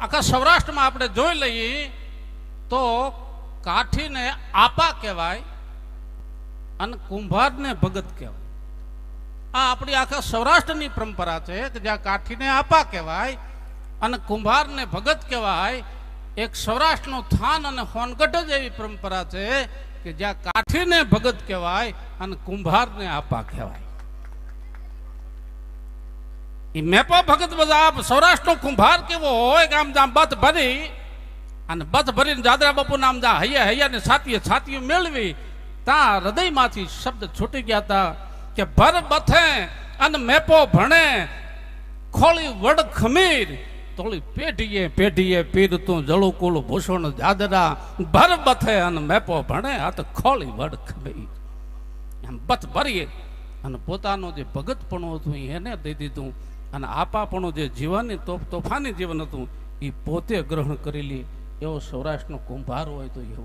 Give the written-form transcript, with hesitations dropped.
આખા સૌરાષ્ટ્રમાં આપણે જોઈ લઈએ તો કાઠીને આપા કહેવાય અને કુંભારને ભગત કહેવાય. આ આપણી આખા સૌરાષ્ટ્રની પરંપરા છે કે જ્યાં કાઠીને આપા કહેવાય અને કુંભારને ભગત કહેવાય. એક સૌરાષ્ટ્રનું થાન અને હોનગઢ જ એવી પરંપરા છે કે જ્યાં કાઠીને ભગત કહેવાય અને કુંભારને આપા કહેવાય. એ મેપા ભગત બધા સૌરાષ્ટ્રનો કુંભાર કેવો હોય કે આમ જામ બથ ભરી અને બથ ભરીને દાદરા બાપુ નામ જા હૈયા હૈયા ને છાતીએ મેળવી ત્યાં હૃદયમાંથી શબ્દ છૂટી ગયા હતા કે ભર બથે અને મેપો ભણે ખોળી વડ ખમીર તોળી પેઢીએ પીર તું જળુકુલ ભૂષણ દાદરા ભર બથે અને મેપો ભણે આ તો ખોળી વડ ખમીર. એમ બથ ભરીએ અને પોતાનો જે ભગતપણું હતું એને દઈ દીધું અને આપાપણું જે જીવનની તોફાની જીવન હતું એ પોતે ગ્રહણ કરી લે. એવો સૌરાષ્ટ્રનો કુંભાર હોય તો એવો